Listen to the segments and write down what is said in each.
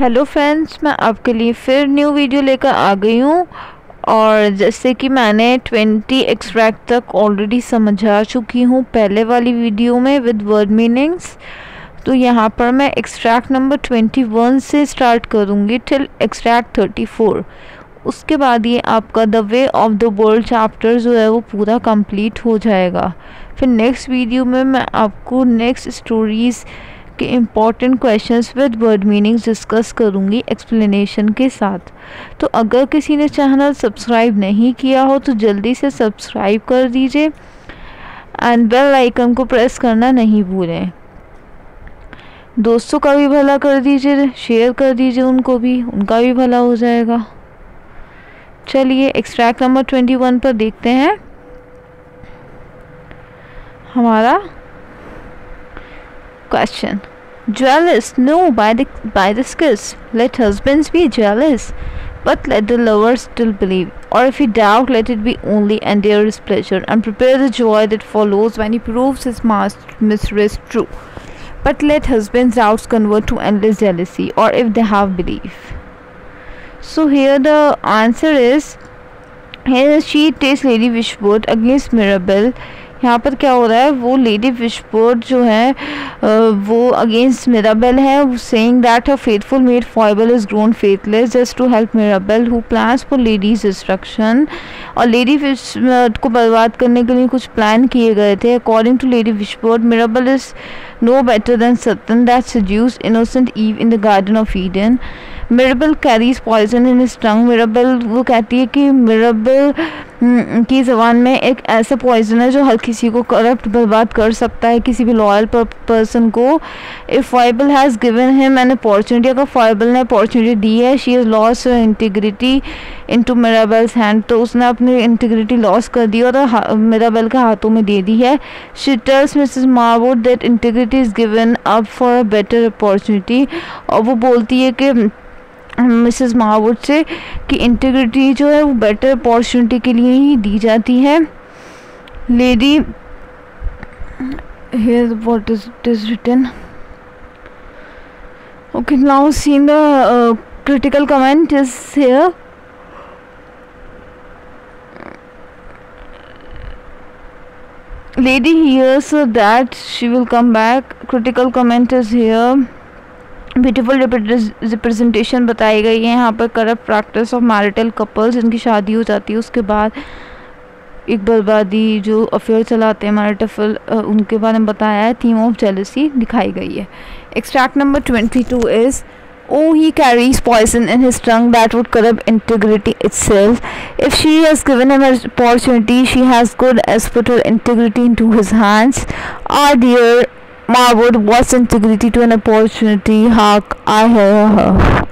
Hello friends, मैं आपके लिए फिर न्यू वीडियो लेकर आ गई हूँ। और जैसे कि मैंने 20 एक्सट्रैक्ट तक ऑलरेडी समझा चुकी हूँ पहले वाली वीडियो में विद वर्ड मीनिंग्स। तो यहाँ पर मैं एक्सट्रैक्ट नंबर 21 से स्टार्ट करूँगी टिल एक्सट्रैक्ट 34। उसके बाद ये आपका the way of the world chapter जो है वो पूरा कंप्लीट हो जाएगा। फिर नेक्स्ट वीडियो में मैं आपको नेक्स्ट स्टोरीज़ के important questions with word meanings discuss करूँगी एक्सप्लेनेशन के साथ। तो अगर किसी ने चैनल सब्सक्राइब नहीं किया हो तो जल्दी से सब्सक्राइब कर दीजिए एंड बेल आइकन को प्रेस करना नहीं भूलें। दोस्तों का भी भला कर दीजिए, शेयर कर दीजिए उनको भी, उनका भी भला हो जाएगा। चलिए एक्सट्रैक्ट नंबर 21 पर देखते हैं हमारा question. Jealous? No, by this kiss. Let husbands be jealous, but let the lovers still believe. Or if he doubt, let it be only and dare his pleasure, and prepare the joy that follows when he proves his mistress true. But let husbands' doubts convert to endless jealousy, or if they have belief. So here the answer is, here she takes Lady Wishwood against Mirabel. यहाँ पर क्या हो रहा है, वो lady विशवुड जो है वो अगेंस्ट मिराबेल है, saying that her faithful maid Foible is grown faithless just to help Mirabell who plans for ladies destruction. और लेडी विशवुड को बर्बाद करने के लिए कुछ प्लान किए गए थे। According to lady Wishfort, Mirabell is no better than Satan that seduced innocent Eve in the Garden of Eden. Mirabell carries poison in his tongue. Mirabell वो कहती है कि मिराबेल की ज़बान में एक ऐसा पॉइजन है जो हर किसी को करप्ट बर्बाद कर सकता है, किसी भी लॉयल पर्सन को। If Foible has given him an opportunity, अगर फॉयबल ने अपॉर्चुनिटी दी है, she is loss integrity into Mirabell's hand, तो उसने अपनी इंटीग्रिटी लॉस कर दी और मिराबेल के हाथों में दे दी है। She tells Mrs Marwood that integrity is given up for a better opportunity. और वो बोलती है कि मिसेस मारवुड से कि इंटीग्रिटी जो है वो बेटर अपॉर्चुनिटी के लिए ही दी जाती है। Lady here what is it is written. Okay, now seen the critical comment is here. Lady hears that she will come back. Critical comment is here. Beautiful representation बताई गई है यहाँ पर corrupt practice of marital couples, जिनकी शादी हो जाती है उसके बाद एक बर्बादी जो अफेयर चलाते हैं मैरिटल, उनके बारे में बताया है। थीम ऑफ जेलसी दिखाई गई है। Extract number 22 is, Oh, he carries poison in his tongue that would corrupt integrity itself. If she has given him an opportunity, she has good as put her integrity into his hands. Our dear Marwood wants integrity to an opportunity. Hark, I hear her.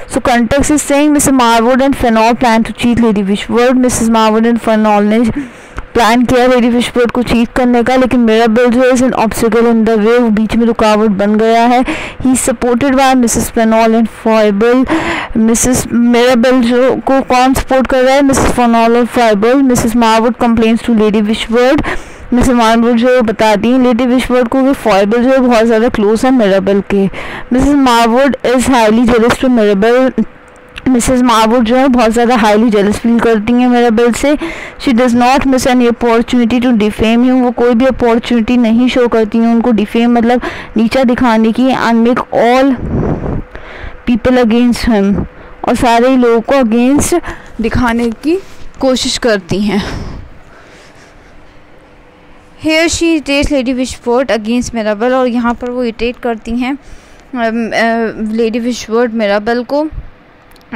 So context is saying Mrs. Marwood and Fenol plan to cheat Lady Wishwood. Mrs. Marwood and Fenol ने plan किया lady Wishfort को cheat करने का, लेकिन Mirabell जो is an obstacle in the way, वो बीच में रुकावट बन गया है। He supported by Mrs Fainall and Foible. Mrs Mirabell जो को कौन सपोर्ट कर रहा है, मिसेस फेनॉल और Foible. Mrs Marwood complains to lady Wishfort. Mrs Marwood जो बताती हैं लेडी विशवुड को कि फॉयबल जो है बहुत ज़्यादा क्लोज है मिराबेल के। Mrs Marwood is highly jealous to Mirabell. Mrs Marwood जो है बहुत ज़्यादा हाईली जेलस फील करती हैं मिराबेल से। She does not miss any opportunity to defame him. वो कोई भी अपॉर्चुनिटी नहीं शो करती हैं उनको डिफेम मतलब नीचा दिखाने की, and make all people against him, और सारे लोगों को अगेंस्ट दिखाने की कोशिश करती हैं। Here she irritates lady Wishfort against Mirabell, और यहाँ पर वो इरिटेट करती हैं लेडी विशवुड मिराबेल को,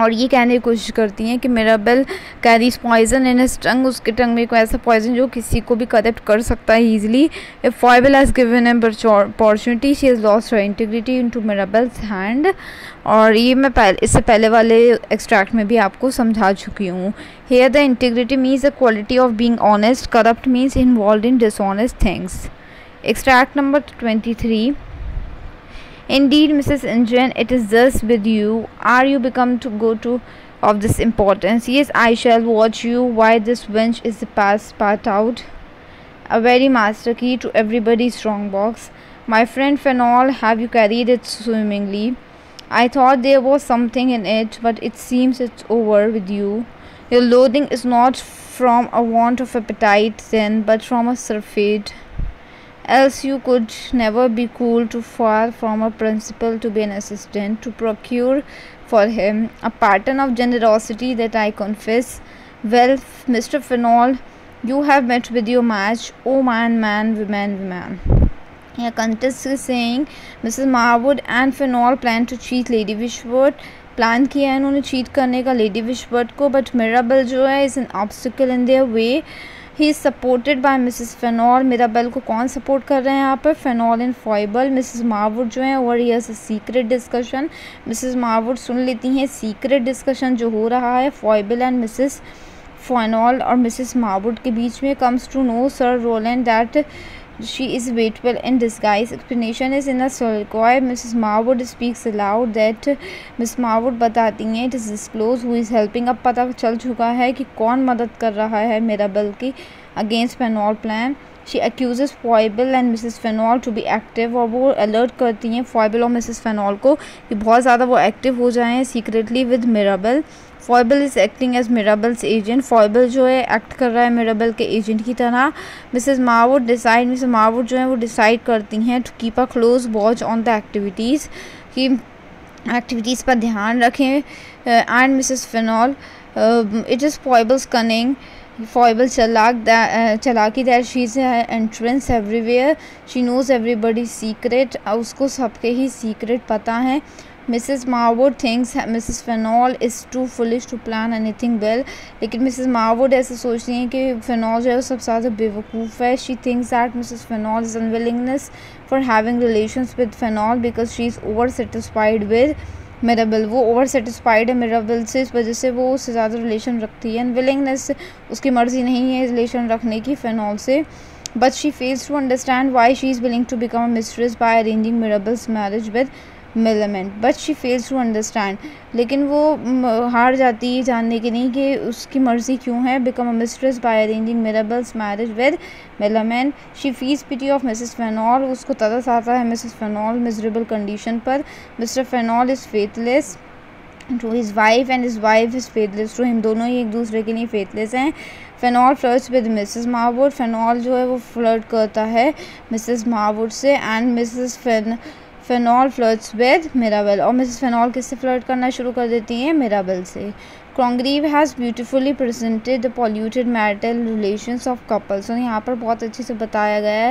और ये कहने की कोशिश करती हैं कि Mirabell carries poison in his tongue, उसके टंग में कोई ऐसा पॉइजन जो किसी को भी करप्ट कर सकता है easily. If Foible has given him opportunity, she has lost her integrity into Mirabell's hand. और ये मैं इससे पहले वाले एक्सट्रैक्ट में भी आपको समझा चुकी हूँ। Here the integrity means the quality of being honest, corrupt means involve in dishonest things. Extract number 23, Indeed, Mrs. Ingen, it is thus with you. Are you become to go to of this importance? Yes, I shall watch you. Why this wench is the part out. A very master key to everybody's strong box. My friend Fenol, have you carried it swimmingly? I thought there was something in it, but it seems it's over with you. Your loathing is not from a want of appetite then, but from a surfeit. Else you could never be cool too far from a principal to be an assistant, to procure for him a pattern of generosity that I confess. Well, Mr. Fenol, you have met with your match. Oh man, man, woman, woman. Yeah, contest is saying Mrs. Marwood and Fenol plan to cheat Lady Wishwood. Plan किया है उन्होंने cheat करने का lady विशवर्ट को, but Mirabell जो है is an obstacle in their way. He is supported by Mrs Fainall. Mirabell को कौन सपोर्ट कर रहे हैं यहाँ पर? Fainall and Foible. Mrs Marwood जो है overhears a secret discussion. Mrs Marwood सुन लेती हैं सीक्रेट डिस्कशन जो हो रहा है फॉयबल एंड मिसेस फेनॉल और मिसेस मारवुड के बीच में. Comes to know sir Rowland that she is waitful in disguise. Explanation is in a soliloquy. Mrs. Marwood speaks aloud that Miss Marwood बताती हैं it is disclosed who is helping. अब पता चल चुका है कि कौन मदद कर रहा है मिराबेल की against Fenol plan. She accuses Foible and Mrs. Fenol to be active. और वो अलर्ट करती हैं Foible और Mrs. Fenol को कि बहुत ज़्यादा वो एक्टिव हो जाएं secretly with Mirabel. Foible is acting as Mirabell's agent. Foible जो है एक्ट कर रहा है मिराबेल के एजेंट की तरह. मिसेस मारवुड जो है वो डिसाइड करती हैं to keep a close watch on the activities, कि एक्टिविटीज़ पर ध्यान रखें. And Mrs Fainall, it is Foible's cunning. Foible चालाकी that she is entrance everywhere. She knows everybody secret. उसको सबके ही सीक्रेट पता है. Mrs. Marwood thinks Mrs. Fenol is too foolish to plan anything well. लेकिन Mrs. Marwood ऐसे सोचती हैं कि Fenol जो है वो सबसे ज़्यादा बेवकूफ़ है. She thinks that Mrs. Fenol's unwillingness for having relations with Fenol because she is over satisfied with Mirabel. वो ओवर सेटिस्फाइड है मिराबेल से, इस वजह से वो उससे ज़्यादा रिलेशन रखती है. अनविलिंगनेस, उसकी मर्ज़ी नहीं है रिलेशन रखने की फेनॉल से. But she fails to understand why she is willing to become a mistress by arranging Mirabel's marriage with Millamant. But she fails to understand. लेकिन वो हार जाती है जानने के नहीं कि उसकी मर्ज़ी क्यों है. Become a mistress by arranging Mirabell's marriage with Millamant. She feels pity of Mrs Fainall. उसको तरस आता है मिसेस फेनॉल मिजरेबल कंडीशन पर. Mr Fainall is faithless to his wife and his wife is faithless to him. दोनों ही एक दूसरे के लिए फेथलेस हैं. Fainall flirts with Mrs Marwood. Fainall जो है वो फ्लर्ट करता है मिसेस मारवुड से. And Mrs Fainall flirts with Mirabel. और मिसेस फेनॉल किससे फ्लर्ट करना शुरू कर देती हैं? मिराबेल से. Congreve has beautifully presented the polluted marital relations of couples. और यहाँ पर बहुत अच्छे से बताया गया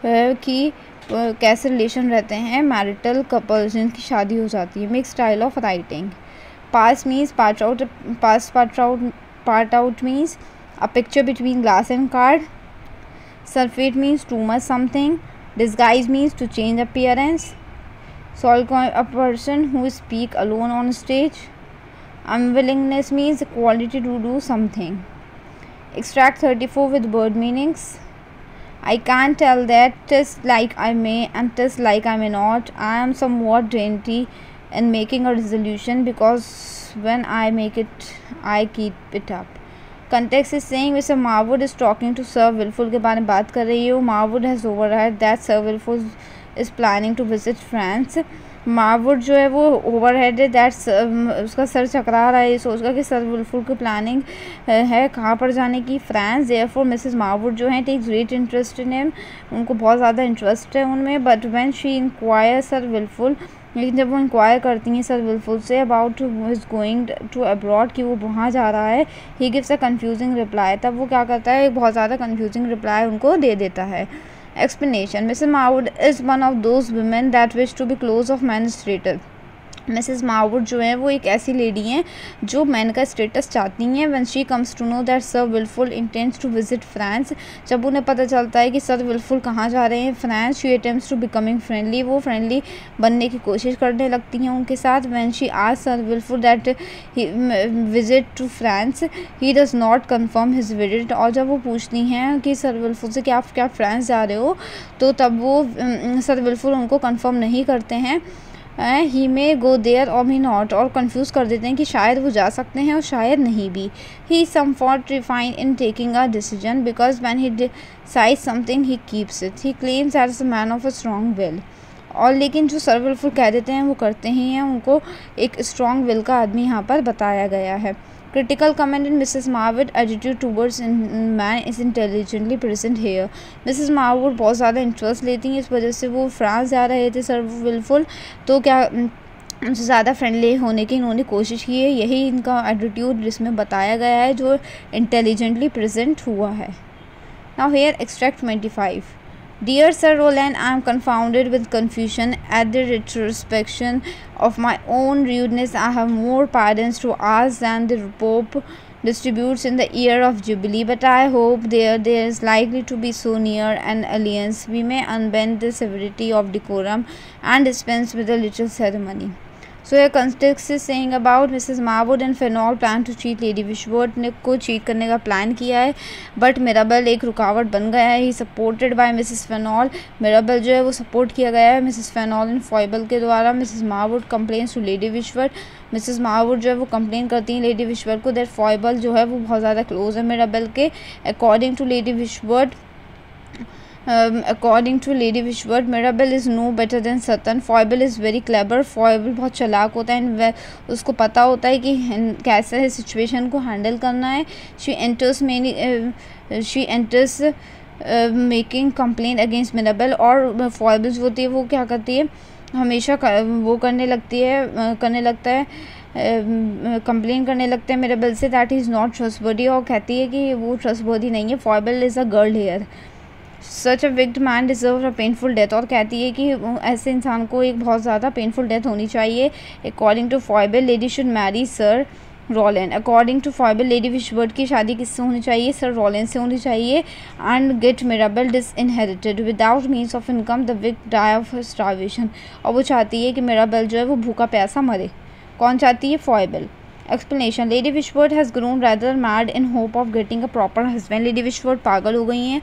है कि कैसे रिलेशन रहते हैं मैरिटल कपल्स जिनकी शादी हो जाती है. Mix style of writing. Pass means part out means a picture between glass and card. Surfeit means too much something. Disguise means to change appearance. Soliloquy, a person who speak alone on stage. Unwillingness means the quality to do something. Extract 34 with word meanings. I can't tell that 'tis like I may and 'tis like I may not. I am somewhat dainty in making a resolution because when I make it, I keep it up. Context is saying Mr. Marwood is talking to Sir Wilful के बारे में बात कर रही है. Marwood has overheard that Sir Wilful is planning to visit France. Marwood जो है वो ओवरहेड है दैट उसका सर चकरा रहा है ये सोचकर कि सर विल्फुल की प्लानिंग है कहाँ पर जाने की? फ्रांस. देयरफॉर मिसेस मारवुड जो है takes great interest in him. उनको बहुत ज़्यादा इंटरेस्ट है उनमें. But when she inquire sir Wilfull, लेकिन जब वो इंक्वायर करती हैं सर विल्फुल से about his going to abroad कि वो वहाँ जा रहा है, he gives a confusing reply. तब वो क्या करता है? बहुत ज़्यादा कन्फ्यूजिंग रिप्लाई उनको दे देता है. Explanation. Mrs. Marwood is one of those women that wish to be close of man's status. Mrs Marwood जो है वो एक ऐसी लेडी हैं जो मैन का स्टेटस चाहती हैं. When she comes to know that sir Wilfull intends to visit France, जब उन्हें पता चलता है कि सर विल्फुल कहाँ जा रहे हैं? France. She attempts to becoming friendly. वो फ्रेंडली बनने की कोशिश करने लगती हैं उनके साथ. When she asks sir Wilfull that visit to France, he does not confirm his visit. और जब वो पूछती हैं कि सर विल्फुल से कि आप क्या फ्रांस जा रहे हो, तो तब वो सर विल्फुल उनको कन्फर्म नहीं करते हैं. ही मे गो देयर और मी नॉट, और कन्फ्यूज़ कर देते हैं कि शायद वो जा सकते हैं और शायद नहीं भी. He somewhat refined in taking a decision because when he decides something he keeps it. He claims that is a man of a strong will. और लेकिन जो सर विलफुल कह देते हैं वो करते ही हैं, उनको एक स्ट्रॉन्ग विल का आदमी यहाँ पर बताया गया है। Critical comment in Mrs Marwood attitude towards man is intelligently present here. मिसेस मार्वुड बहुत ज़्यादा इंटरेस्ट लेती हैं, इस वजह से वो फ्रांस जा रहे थे सर विलफुल, तो क्या उनसे ज़्यादा फ्रेंडली होने की इन्होंने कोशिश की है, यही इनका एटीट्यूड जिसमें बताया गया है जो इंटेलिजेंटली प्रेजेंट हुआ है। Now here extract 25। Dear Sir Roland, I am confounded with confusion at the retrospection of my own rudeness. I have more pardons to ask than the Pope distributes in the year of Jubilee, but I hope there is likely to be so near an alliance we may unbend the severity of decorum and dispense with a little ceremony. So here context is saying about Mrs. Marwood and Fenol plan to cheat Lady Wishwood ने को cheat करने का plan किया है, but Mirabel एक रुकावट बन गया है। He supported by Mrs Fainall, Mirabell जो है वो सपोर्ट किया गया है मिसेस फेनॉल एंड फॉइबल के द्वारा। Mrs Marwood complains to lady Wishfort, Mrs Marwood जो है वो कंप्लेन करती हैं लेडी विशवर्ड को दैट फॉइबल जो है वो बहुत ज़्यादा क्लोज है मिराबेल के। According to lady Wishfort according to Lady Wishwood, Mirabel is no better than Sutton. Foible is very clever. Foible बहुत चालाक होता है, उसको पता होता है कि कैसे है सिचुएशन को हैंडल करना है। she enters making complaint against Mirabel, और Foible जो होती है वो क्या करती है, हमेशा वो करने लगता है कंप्लेन करने लगते हैं Mirabell say that is not trustworthy, और कहती है कि वो ट्रस्टवर्दी नहीं है। Foible is a girl here, such a wicked man deserve a painful death, और कहती है कि ऐसे इंसान को एक बहुत ज़्यादा पेनफुल डेथ होनी चाहिए। According to Foible, lady should marry sir Rowland. According to Foible, lady Wishfort की शादी किससे होनी चाहिए, सर रोलैंड से होनी चाहिए। And get Mirabell disinherited without means of income, the wicked die of starvation, और वो चाहती है कि मिराबेल जो है वो भूखा प्यासा मरे। कौन चाहती है, Foible. Explanation, lady Wishfort has grown rather mad in hope of getting a proper husband. Lady Wishfort पागल हो गई हैं,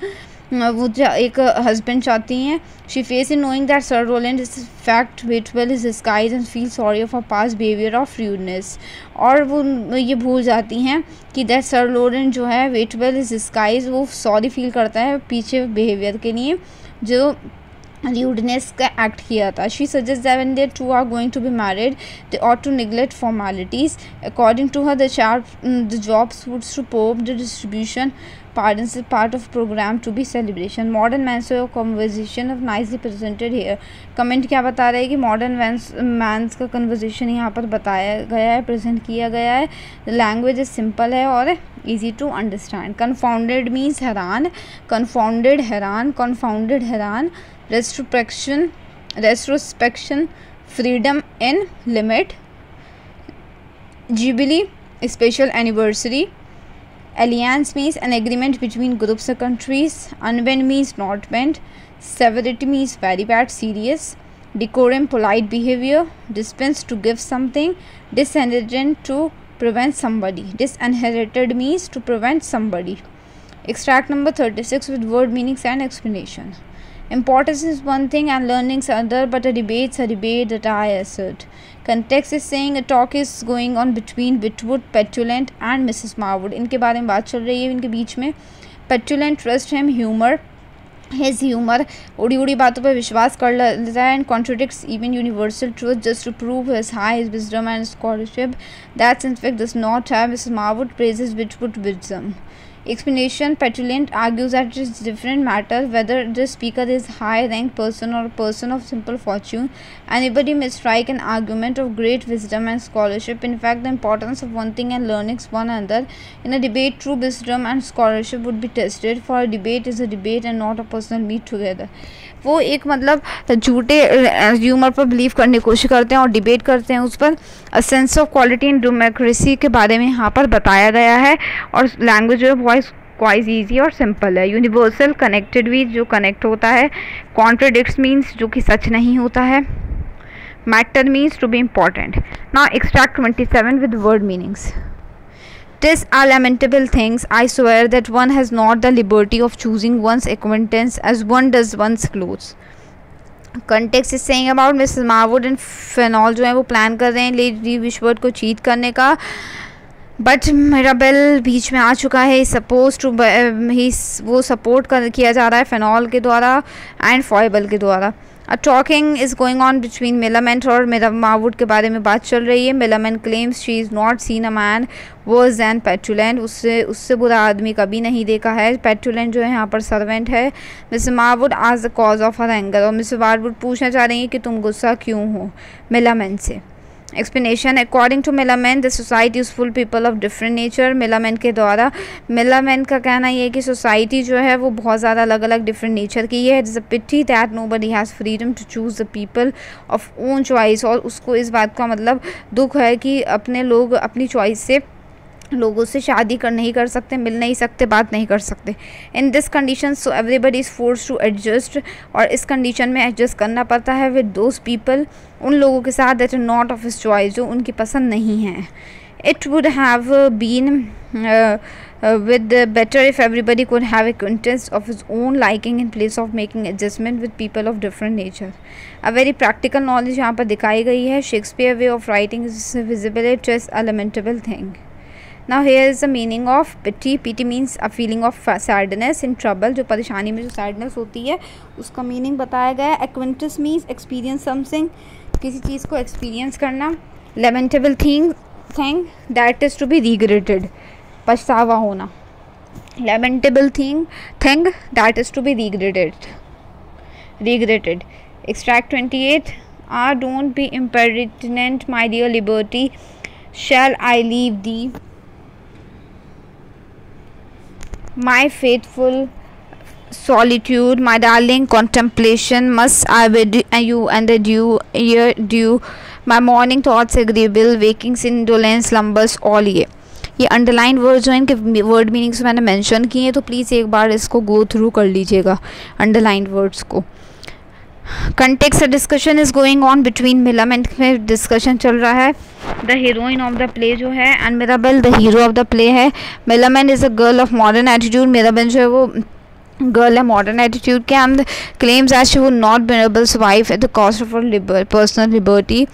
वो एक हस्बैंड चाहती हैं। She face in knowing that sir Rowland is fact Waitwell is disguise and feel sorry of a past behaviour of rudeness, और वो ये भूल जाती हैं कि दैट सर रोलैंड जो है वेटवेल इज डिस्गाइज, वो सॉरी फील करता है पीछे बिहेवियर के लिए जो रूडनेस का एक्ट किया था। She suggest that when they two are going to be married they ought to neglect formalities. According to her the job suits to pope the distribution pardons is part of program to be celebration. Modern man's conversation of nicely presented here. Comment क्या बता रहे हैं कि modern men's का conversation यहाँ पर बताया गया है, प्रेजेंट किया गया है। लैंग्वेज इज सिंपल है और ईजी टू अंडरस्टैंड। कन्फाउंडेड मीन्स हैरान, कन्फाउंडेड हैरान, कन्फाउंडेड हैरान। Retrospection freedom in limit. Jubilee special anniversary. Alliance means an agreement between groups of countries. Unbend means not bend. Severity means very bad, serious. Decorum, polite behavior. Dispense, to give something. Disinherited, to prevent somebody. Disinherited means to prevent somebody. Extract number 36 with word meanings and explanation. Importance is one thing and learning is other, but a debate's a debate that I assert. Context is saying a talk is going on between Witwoud, Petulant and Mrs. Marwood. इनके बारे में बात चल रही है इनके बीच में। Petulant trust him humor, his humor, उड़ी उड़ी बातों पर विश्वास कर लेता है and contradicts even universal truth just to prove his high wisdom and scholarship. That in fact does not have. Mrs. Marwood praises Witwood's wisdom. Explanation, Petulant argues that it is different matter whether the speaker is high-ranked person or a person of simple fortune. Anybody may strike an argument of great wisdom and scholarship. In fact, the importance of one thing and learning one another. In a debate, true wisdom and scholarship would be tested. For a debate is a debate and not a personal meet together. वो एक मतलब झूठे humour पर believe करने की कोशिश करते हैं और डिबेट करते हैं उस पर। A sense of quality in democracy के बारे में यहाँ पर बताया गया है, और लैंग्वेज जो है वॉइस क्वाइट ईजी और सिंपल है। यूनिवर्सल, कनेक्टेड विद, जो कनेक्ट होता है। कॉन्ट्रडिक्ट्स मीन्स जो कि सच नहीं होता है। Matter means to be important. Now extract 27 with word meanings. Tis a lamentable things, I swear, that one has not the liberty of choosing one's acquaintance as one does one's clothes. Context is saying about Mrs. Marwood and Fenol जो है वो plan कर रहे हैं lady विशवर्ड को cheat करने का, but Mirabel बीच में आ चुका है। सपोज टू वो सपोर्ट किया जा रहा है फेनॉल के द्वारा एंड फॉइबल के द्वारा। Talking is going on between Millamant और मीरा मावुड के बारे में बात चल रही है. Millamant claims she is not seen a man worse than Petulant. उससे बुरा आदमी कभी नहीं देखा है. पेटुलेंट जो है यहाँ पर सर्वेंट है. मिस मावुड आज the cause of her anger. और मिस मावुड पूछना चाह रही हैं कि तुम गुस्सा क्यों हो मिलामेंट से. Explanation. According to Millamant the society is full people of different nature. Millamant के द्वारा मिलामेंट का कहना ये है कि सोसाइटी जो है वो बहुत ज़्यादा अलग अलग डिफरेंट नेचर की है. It's a pity that nobody has freedom to choose the people of own choice. और उसको इस बात का मतलब दुख है कि अपने लोग अपनी चॉइस से लोगों से शादी नहीं कर सकते, मिल नहीं सकते, बात नहीं कर सकते. In this condition so everybody is force to adjust. और इस कंडीशन में एडजस्ट करना पड़ता है विद दोज पीपल, उन लोगों के साथ that are not of his choice, जो उनकी पसंद नहीं है. It would have been with better if everybody could have acquaintance of his own liking in place of making adjustment with people of different nature. A very practical knowledge यहाँ पर दिखाई गई है. Shakespeare way of writing is visible as a lamentable thing. Now here is the meaning of pity. Pity means a feeling of sadness in trouble. जो परेशानी में जो sadness होती है उसका meaning बताया गया है. Acquaintance means experience something, किसी चीज़ को experience करना. Lamentable thing that is to be regretted, पछतावा होना. Lamentable thing that is to be regretted. Extract 28. Don't be impertinent, my dear liberty. Shall I leave thee, my faithful solitude, my darling contemplation? Must I bid you and the dew, my morning thoughts agreeable, wakings indolent, slumbers all ye. ये underline word जो है इनके word meanings मैंने mention किए हैं, तो please एक बार इसको गो थ्रू कर लीजिएगा अंडरलाइन वर्ड्स को. Context discussion is going on between Millamant में डिस्कशन चल रहा है. The heroine of the play जो है and Mirabell the hero of the play है. Millamant is a girl of modern attitude. Mirabell जो है वो गर्ल है मॉडर्न एटीट्यूड के. And claims as she would not Mirabell's wife at the cost of her personal liberty.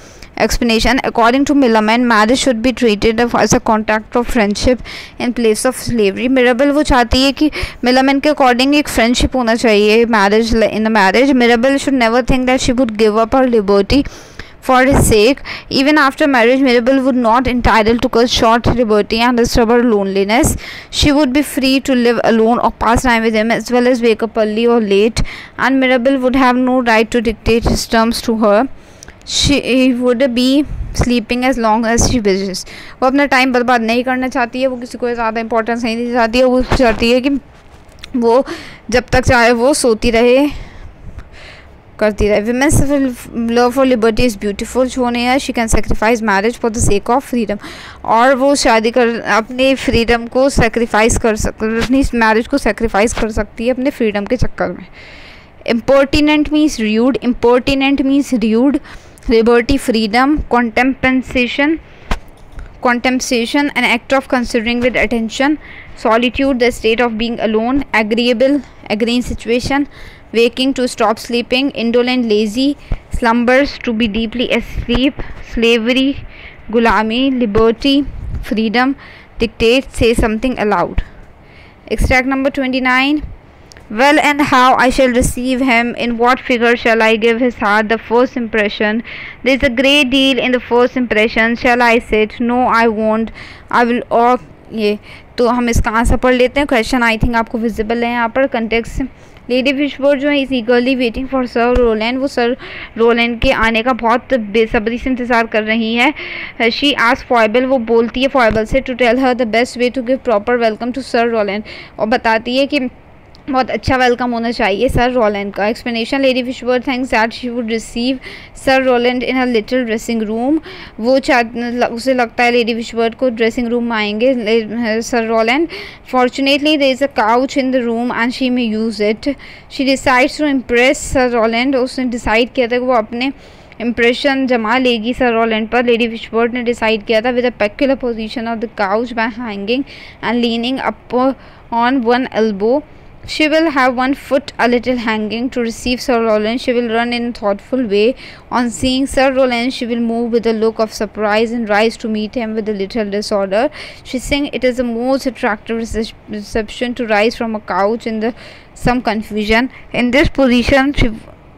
Explanation. According to Milamant, marriage should be treated as a contract of friendship in place of slavery. Mirabel वो चाहती है कि Milamant के according एक friendship होना चाहिए marriage in the marriage. Mirabel should never think that she would give up her liberty for his sake. Even after marriage, Mirabel would not entitled to cut short liberty and disturb her loneliness. She would be free to live alone or pass time with him, as well as wake up early or late. And Mirabel would have no right to dictate his terms to her. She would be sleeping as long as she wishes. वो अपना time बर्बाद नहीं करना चाहती है, वो किसी को ज़्यादा इंपॉर्टेंस नहीं देना चाहती है. वो चाहती है कि वो जब तक चाहे वो सोती रहे, करती रहे. Women's love for liberty is beautiful. शोने है she can sacrifice marriage for the sake of freedom. और वो शादी कर अपने फ्रीडम को सेक्रीफाइस कर अपनी मैरिज को सेक्रीफाइस कर सकती है अपने फ्रीडम के चक्कर में. Impertinent means rude. Impertinent means rude. Liberty, freedom. Contemplation, an act of considering with attention. Solitude, the state of being alone. Agreeable, agreeing situation. Waking, to stop sleeping. Indolent, lazy. Slumbers, to be deeply asleep. Slavery, gulami. Liberty, freedom. Dictate, say something aloud. Extract number 29. Well, and how I shall receive him, in what figure shall I give his heart the first impression? There is a great deal in the first impression. Shall I sit? No, I won't. I will. और ये तो हम इसका answer पढ़ लेते हैं. Question I think आपको visible है यहाँ पर. कंटेक्स्ट. लेडी फिशबर्ड जो है is eagerly waiting for sir Rowland. वो सर रोलैंड के आने का बहुत बेसब्री से इंतज़ार कर रही है. शी आस्क फॉयबल, वो बोलती है फॉयबल से to tell her the best way to give proper welcome to sir Rowland. और बताती है कि बहुत अच्छा वेलकम होना चाहिए सर रोलैंड का. Explanation. Lady Wishfort thinks that she would receive sir Rowland in a little dressing room. वो उसे लगता है लेडी फिशबर्ड को ड्रेसिंग रूम में आएंगे sir Rowland. Fortunately there is a couch in the room and she may use it. She decides to impress sir Rowland. उसने decide किया था कि वो अपने इम्प्रेशन जमा लेगी सर रोलैंड पर. लेडी फिशबर्ड ने डिसाइड किया था with a peculiar position of the couch by hanging and leaning up on one elbow. She will have one foot a little hanging to receive Sir Roland. She will run in a thoughtful way. On seeing Sir Roland, she will move with a look of surprise and rise to meet him with a little disorder. She thinks it is the most attractive reception to rise from a couch in some confusion. In this position,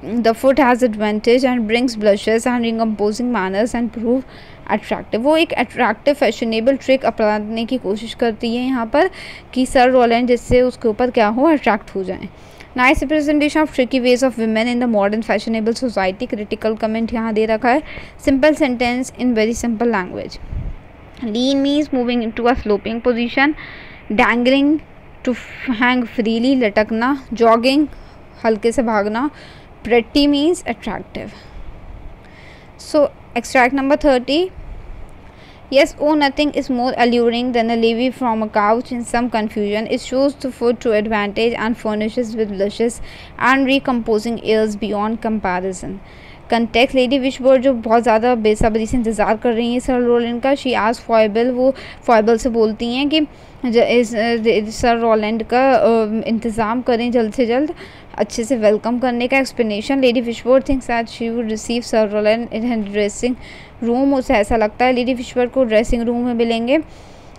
the foot has advantage and brings blushes and recomposing manners and prove attractive. वो एक attractive fashionable trick अपनाने की कोशिश करती है यहाँ पर कि सर रोलैंड जिससे उसके ऊपर क्या हो, अट्रैक्ट हो जाए। Nice representation of tricky ways of women in the modern fashionable society. Critical comment यहाँ दे रखा है। Simple sentence in very simple language. Lean means moving into a sloping position. Dangling to hang freely, लटकना। Jogging हल्के से भागना। Pretty means attractive. So extract number 30. Yes, oh, nothing is more alluring than a levy from a couch in some confusion. It shows the foot to advantage and furnishes with blushes and recomposing airs beyond comparison. Context lady Wishfort जो बहुत ज़्यादा बेसब्री से इंतज़ार कर रही हैं sir Rowland का। शी आज फॉयबल, वो फॉयबल से बोलती हैं कि सर रोलैंड का इंतज़ाम करें जल्द से जल्द अच्छे से वेलकम करने का। Explanation, lady Wishfort thinks that she would receive sir Rowland in dressing room. उसे ऐसा लगता है लेडी विशबर्ड को ड्रेसिंग रूम में मिलेंगे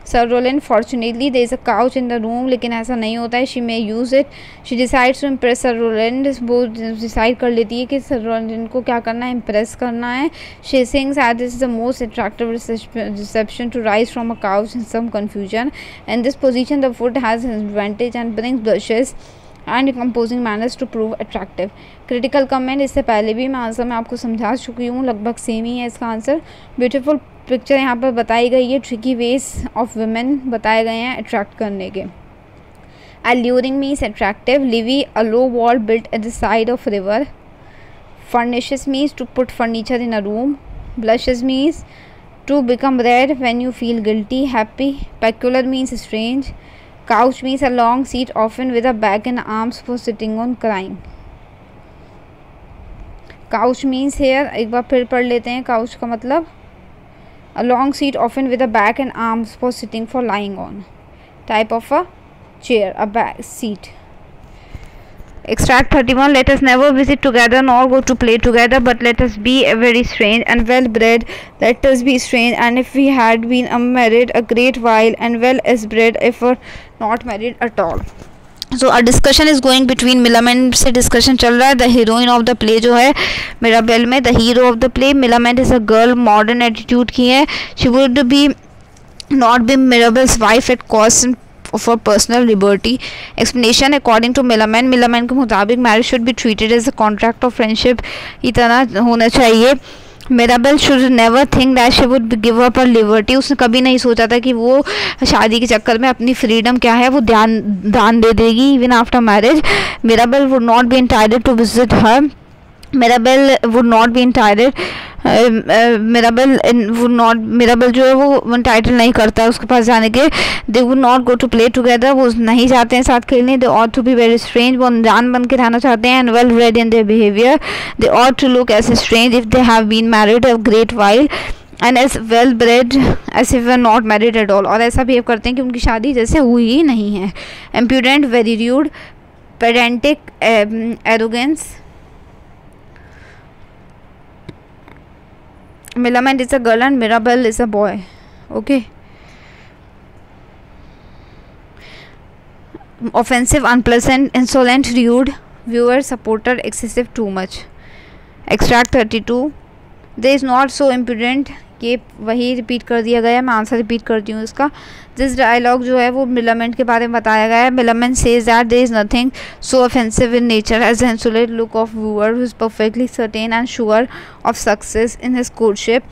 sir Rowland. Fortunately there is a couch in the room, लेकिन ऐसा नहीं होता है। She may use it. She decides to impress sir Rowland. वो डिसाइड कर लेती है कि सर रोलैंड को क्या करना है, इम्प्रेस करना है। She thinks that this is the most attractive reception to rise from a couch in some confusion. In this position the foot has advantage and brings blushes and composing manners to prove attractive. Critical comment, इससे पहले भी मैं answer में आपको समझा चुकी हूँ, लगभग सेम ही है इसका आंसर। ब्यूटीफुल पिक्चर यहाँ पर बताई गई है। ट्रिकी वेज ऑफ वुमेन बताए गए हैं अट्रैक्ट करने के। alluring means attractive. Livy, a low wall built at the side of river. Furnishes means to put furniture in a room. Blushes means to become red when you feel guilty, happy. Peculiar means strange. Couch means a long seat, often with a back and arms for sitting on, crying. Couch means here, एक बार फिर पढ़ लेते हैं couch का मतलब a long seat, often with a back and arms for sitting, for lying on. Type of a chair, a back seat. Extract 31. Let us never visit together nor go to play together, but let us be very strange and well bred. Let us be strange, and if we had been unmarried a great while, and well as bred if we're not married at all. So a discussion is going between Millamant से discussion चल रहा है. The heroine of the play जो है Mirabel में, the hero of the play Millamant is a girl, modern attitude की है. She would be not be Mirabel's wife at cost for personal liberty. Explanation, according to Millamant के मुताबिक marriage should be treated as a contract of friendship की तरह होना चाहिए. Mirabell should never think that she would give up her liberty. उसने कभी नहीं सोचा था कि वो शादी के चक्कर में अपनी फ्रीडम क्या है वो दान दे देगी. Even after marriage Mirabell would not be entitled to visit her. Mirabell would not be entitled Mirabell जो है वो टाइटल नहीं करता उसके पास जाने के. They would not go to play together, वो नहीं जाते हैं साथ खेलने. They ought to be very strange, वो अनजान बन के रहना चाहते हैं. And well bred in their behaviour. They ought to look as strange if they have been married a great while, and as well bred as if we not married at all. और ऐसा behave करते हैं कि उनकी शादी जैसे हुई ही नहीं है. Impudent, very rude. Pedantic, arrogance. Millamant is a girl and Mirabel is a boy. Okay. Offensive, unpleasant, insolent, rude. Viewer, supporter, excessive, too much. Extract 32. There is not so impudent. ये वही रिपीट कर दिया गया है, मैं answer repeat करती हूँ इसका. दिस डायलॉग जो है वो मिलामेंट के बारे में बताया गया है. Millamant says that there is nothing so offensive in nature as the insolent look of viewer who is perfectly certain and sure of success in his courtship.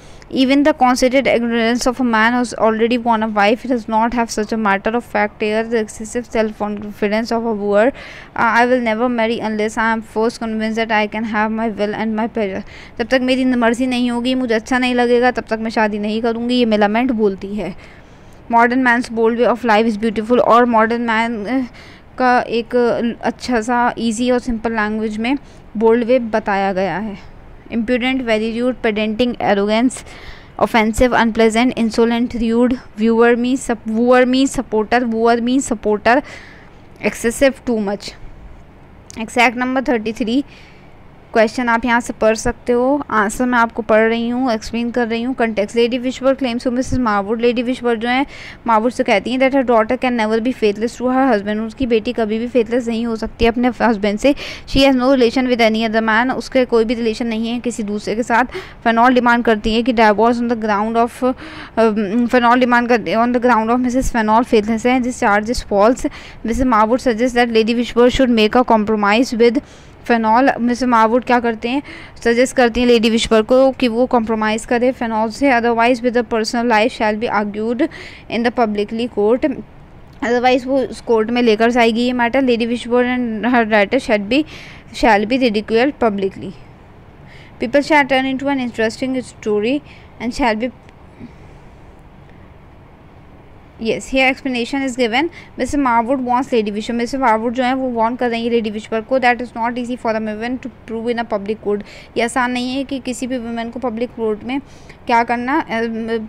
Even the considered ignorance of a man who's already won a wife does not have such a matter of fact here. The excessive self-confidence of a wooer. I will never marry unless I am first convinced that I can have my will and my pleasure. जब तक मेरी मर्जी नहीं होगी, मुझे अच्छा नहीं लगेगा, तब तक मैं शादी नहीं करूँगी, ये मिलामेंट बोलती है. Modern man's bold way of life is beautiful. और मॉडर्न मैन का एक अच्छा सा ईजी और सिंपल लैंग्वेज में बोल्ड वे बताया गया है. Impudent, very rude. Pedantic, arrogance. Offensive, unpleasant, insolent, rude. Viewer means supporter. Wooer means supporter. Excessive, too much. Exact number 33. Question आप यहाँ से पढ़ सकते हो, आंसर मैं आपको पढ़ रही हूँ, एक्सप्लेन कर रही हूँ। Context, lady Wishfort claims to Mrs Marwood, lady Wishfort जो है मारवुड से कहती हैं that her daughter can never be faithless to her husband, उसकी बेटी कभी भी फेथलेस नहीं हो सकती अपने हस्बैंड से। She has no relation with any other man, उसके कोई भी रिलेशन नहीं है किसी दूसरे के साथ। फेनॉल डिमांड करती है कि divorce on the ground of Fainall demand करती है on the ground of Mrs Fainall faithless है, this charge is false. Mrs Marwood suggest that lady Wishfort should make a compromise with Fainall. Mrs Marwood क्या करते हैं, suggest करती हैं lady विशवर्ड को कि वो कॉम्प्रोमाइज़ करे फेनॉल से। Otherwise with the personal life shall be argued in the publicly court, otherwise वो उस कोर्ट में लेकर जाएगी ये matter. Lady Wishfort and her writer shall be ridiculed publicly, people shall turn into an interesting story and shall be Yes, here explanation is given. Mrs. Marwood wants Lady Wishworth. Mrs. Marwood जो है वो warn कर रही है Lady Wishworth को that is not easy for a woman to prove in a public court. ये आसान नहीं है कि किसी भी वुमेन को पब्लिक कोर्ट में क्या करना,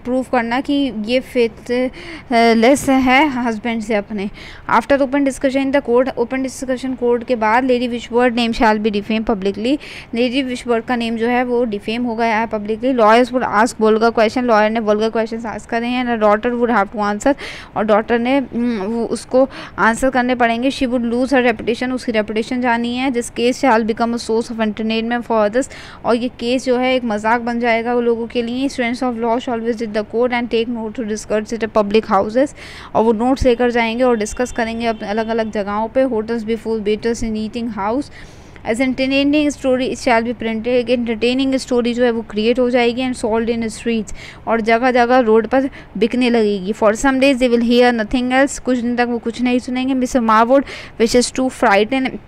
प्रूव करना कि ये फेथलेस है हस्बैंड से अपने। After open discussion in the court, open discussion court के बाद lady विशवर्थ name shall be defame publicly, lady विशवर्थ का नेम जो है वो डिफेम हो गया है publicly. Lawyers would ask vulgar question, lawyer ने वल्गर क्वेश्चन आस्क करे हैं। Daughter would have to answer, और डॉटर ने उसको आंसर करने पड़ेंगे। She would lose her reputation, उसकी रेपुटेशन जानी है। This case shell become a source of entertainment for others, और ये केस जो है एक मजाक बन जाएगा वो लोगों के लिए। Students of law shall visit the court and take note to discuss it public houses, और वो नोट्स लेकर जाएंगे और डिस्कस करेंगे अपने अलग अलग जगहों पे, hotels before betters in eating house. As entertaining story shall be printed, entertaining story जो है वो क्रिएट हो जाएगी एंड सोल्ड इन स्ट्रीट्स, और जगह जगह रोड पर बिकने लगेगी। For some days they will hear nothing else, कुछ दिन तक वो कुछ नहीं सुनेंगे। Mrs Marwood wishes to frighten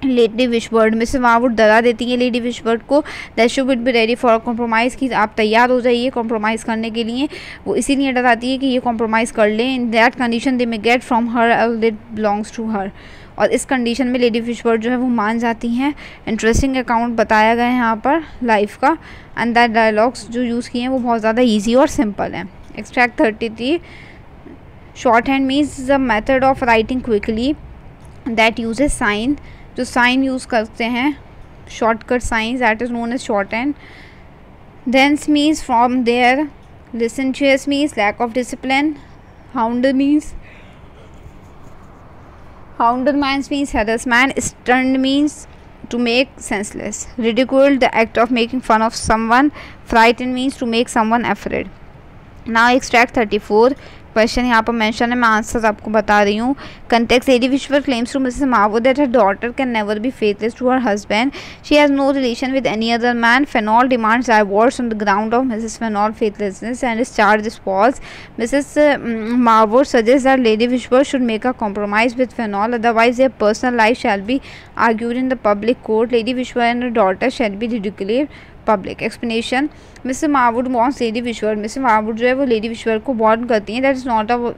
Lady Wishworth, Mrs Marwood डरा देती है लेडी विशवर्थ को that she would be ready for compromise, कि आप तैयार हो जाइए कॉम्प्रोमाइज़ करने के लिए। वो इसीलिए डराती है कि ये कॉम्प्रोमाइज़ कर लें। In that condition they may get from her that belongs to her, और इस कंडीशन में लेडी विशवर्थ जो है वो मान जाती हैं। इंटरेस्टिंग अकाउंट बताया गया है यहाँ पर लाइफ का, एंड दैट डायलॉग्स जो यूज़ किए हैं वो बहुत ज़्यादा ईजी और सिंपल हैं। Extract 33, short hand means the method of writing quickly that uses sign, जो साइन यूज़ करते हैं shortcut sign, that is known as short hand. Thence means from there, licentious means lack of discipline, hounder means harassment, stunned means to make senseless, ridicule the act of making fun of someone, frightened means to make someone afraid. Now extract 34, question यहाँ पर mention है, मैं answer आपको बता रही हूँ। Context, Lady Wishworth claims to Mrs Marwood that her daughter can never be faithless to her husband, she has no relation with any other man. Fainall demands divorce on the ground of Mrs Fainall faithlessness and is charge is false. Mrs Marwood suggest that Lady Wishworth should make a compromise with Fainall, otherwise their personal life shall be argued in the public court. Lady Wishworth and her daughter shall be ridiculed public. Explanation, Mrs Marwood wants Lady Wishworth, Mrs Marwood जो है वो Lady Wishworth को warn करती हैं that is not a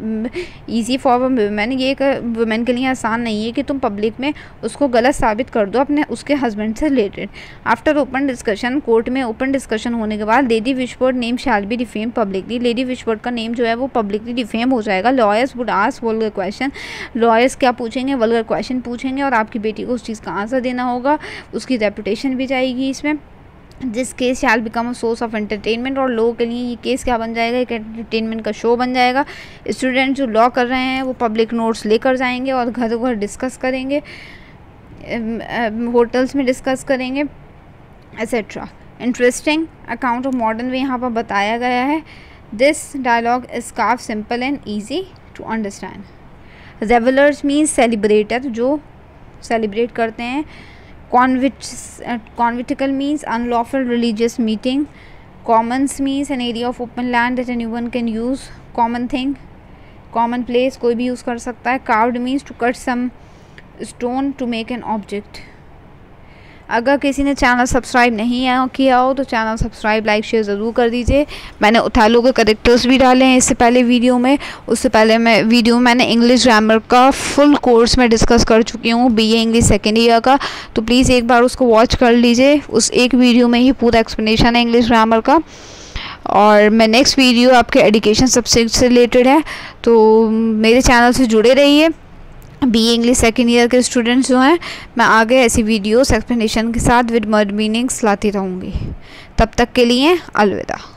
easy for a women, ये एक women के लिए आसान नहीं है कि तुम पब्लिक में उसको गलत साबित कर दो अपने उसके हस्बैंड से related. After open discussion, court में ओपन डिस्कशन होने के बाद lady विशवर्थ name shall be defame publicly, lady विशवर्थ का नेम जो है वो पब्लिकली डिफेम हो जाएगा। Lawyers would ask vulgar question, lawyers क्या पूछेंगे, वल्गर क्वेश्चन पूछेंगे, और आपकी बेटी को उस चीज़ का आंसर देना होगा, उसकी रेपुटेशन भी जाएगी इसमें। जिस case shell become a source of entertainment, और लोगों के लिए ये केस क्या बन जाएगा, एक एंटरटेनमेंट का शो बन जाएगा। स्टूडेंट जो लॉ कर रहे हैं वो पब्लिक नोट्स लेकर जाएंगे और घर घर डिस्कस करेंगे, होटल्स में डिस्कस करेंगे etcetera. Interesting account of modern way यहाँ पर बताया गया है। दिस डायलॉग इज काफ simple and easy to understand. Revellers means celebrator, जो सेलिब्रेट करते हैं। Conventicle means unlawful religious meeting. Commons means an area of open land that anyone can use. Common thing, common place, कोई भी use कर सकता है। Carved means to cut some stone to make an object. अगर किसी ने channel subscribe नहीं किया हो तो चैनल सब्सक्राइब, लाइक, शेयर ज़रूर कर दीजिए। मैंने ओथेलो के करेक्टर्स भी डाले हैं इससे पहले वीडियो में। उससे पहले मैंने इंग्लिश ग्रामर का फुल कोर्स में डिस्कस कर चुकी हूँ, BA इंग्लिश सेकेंड ईयर का, तो प्लीज़ एक बार उसको वॉच कर लीजिए। उस एक वीडियो में ही पूरा एक्सप्लेनेशन है इंग्लिश ग्रामर का। और मैं नेक्स्ट वीडियो आपके एजुकेशन सब्जेक्ट से रिलेटेड है, तो मेरे चैनल से जुड़े रहिए। बी इंग्लिश सेकेंड ईयर के स्टूडेंट्स जो हैं, मैं आगे ऐसी वीडियोस एक्सप्लेनेशन के साथ विद वर्ड मीनिंग्स लाती रहूँगी। तब तक के लिए अलविदा।